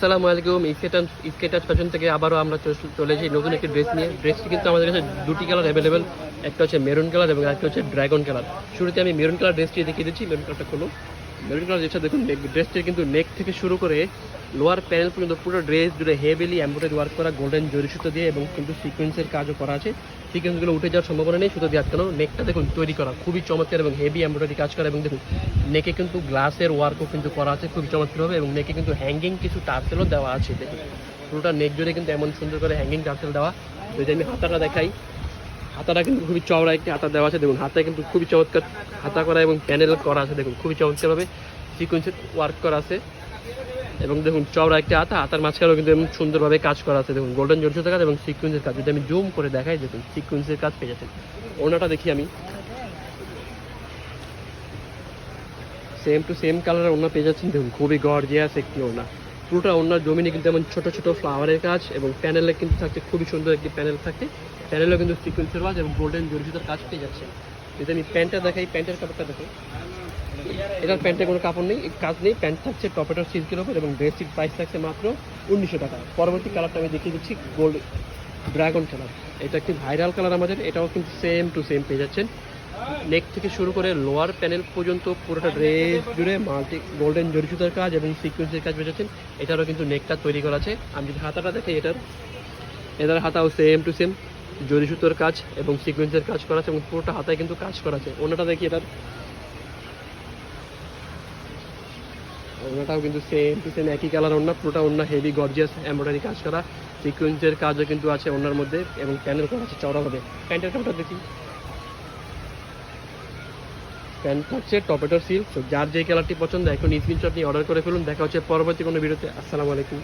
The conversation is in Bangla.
আসসালামু আলাইকুম। স্কেটার ফ্যাশন থেকে আবারও আমরা চলে এসেছি নতুন একটি ড্রেস নিয়ে। ড্রেসটি কিন্তু আমাদের কাছে দুটি কালার অ্যাভেলেবেল, একটা হচ্ছে মেরুন কালার এবং একটা হচ্ছে ড্রাগন কালার। শুরুতে আমি মেরুন কালার ড্রেসটি দেখিয়ে দিচ্ছি। মেরুন কালারটা খোলো। মেরুন কালার ড্রেসটা দেখুন, ড্রেসটির কিন্তু নেক থেকে শুরু করে লোয়ার প্যানেল পর্যন্ত পুরো ড্রেস জুড়ে হেভিলি এমব্রয়ডারি ওয়ার্ক করা, গোল্ডেন জরি সুতো দিয়ে এবং কিন্তু সিকোয়েন্সের কাজও করা আছে। সিকোয়েন্সগুলো উঠে যাওয়ার সম্ভাবনা নেই, সুতো দিয়ে আটকানো। নেকটা দেখুন তৈরি করা খুবই চমৎকার এবং হেভি এমব্রয়ডারি কাজ করা, এবং দেখুন নেকে কিন্তু গ্লাসের ওয়ার্কও কিন্তু করা আছে খুবই চমৎকার হবে, এবং নেকে কিন্তু হ্যাঙ্গিং কিছু টার্সেলও দেওয়া আছে। দেখুন পুরোটা নেক জুড়ে কিন্তু এমন সুন্দর করে হ্যাঙ্গিং টার্সেল দেওয়া। যদি আমি হাতাটা দেখাই, হাতাটা কিন্তু খুবই চওড়া একটি হাতা দেওয়া আছে। দেখুন হাতায় কিন্তু খুবই চমৎকার হাতা করা এবং প্যানেল করা আছে। দেখুন খুবই চমৎকারভাবে সিকোয়েন্সের ওয়ার্ক করা আছে, এবং দেখুন চওড়া একটা হাতা, হাতার মাঝখানেও কিন্তু এমন সুন্দরভাবে কাজ করা আছে। দেখুন গোল্ডেন জড়িত কাজ এবং সিকোয়েন্সের কাজ। যদি আমি জুম করে দেখাই, দেখুন সিকোয়েন্সের কাজ পেয়ে যাচ্ছেন। ওড়নাটা দেখি আমি, সেম টু সেম কালারের ওড়না পেয়ে যাচ্ছেন। দেখুন খুবই গর্জিয়াস একটি ওড়না। পুরোটা ওড়নার জমিনে কিন্তু এমন ছোট ছোট ফ্লাওয়ারের কাজ, এবং প্যানেলে কিন্তু থাকছে খুবই সুন্দর একটি প্যানেল থাকছে। প্যানেলেও কিন্তু সিকোয়েন্সের কাজ এবং গোল্ডেন জড়িত কাজ পেয়ে যাচ্ছে। যদি আমি প্যান্টটা দেখাই, প্যান্টের কাপড়টা দেখো, এটার প্যান্টে কোনো কাপড় নেই, কাজ নেই। প্যান্ট থাকছে টপেটোর সিল্কের ওপর এবং ড্রেসটির প্রাইস থাকছে মাত্র 1900 টাকা। পরবর্তী কালারটা আমি দেখিয়ে দিচ্ছি, গোল্ড ড্রাগন কালার। এটা একটি ভাইরাল কালার আমাদের, এটাও কিন্তু সেম টু সেম পেয়ে যাচ্ছেন। নেক থেকে শুরু করে লোয়ার প্যানেল পর্যন্ত পুরোটা ড্রেস জুড়ে মাল্টি গোল্ডেন জরি সুতার কাজ এবং সিকোয়েন্সের কাজ পেয়ে যাচ্ছেন। এটারও কিন্তু নেকটা তৈরি করা আছে। আমি যদি হাতাটা দেখি, এটার হাতাও সেম টু সেম জরি সুতোর কাজ এবং সিকোয়েন্সের কাজ করা আছে, এবং পুরোটা হাতায় কিন্তু কাজ করা আছে। ওনাটা দেখি, ওনাটাও কিন্তু সেম টু সেম একই কালার ওড়না। পুরোটা ওড়না হেভি গর্জিয়াস এমব্রয়ডারি কাজ করা, সিকোয়েন্সের কাজও কিন্তু আছে ওড়নার মধ্যে, এবং প্যানেল করা আছে চওড়াভাবে। প্যান্টের কাপড়টা দেখি, প্যান্ট থাকছে টপেটোর সিল্ক। যার যে কালারটি পছন্দ এখন স্ক্রিনশট নিয়ে অর্ডার করে ফেলুন। দেখা হচ্ছে পরবর্তী কোনো ভিডিওতে। আসসালামু আলাইকুম।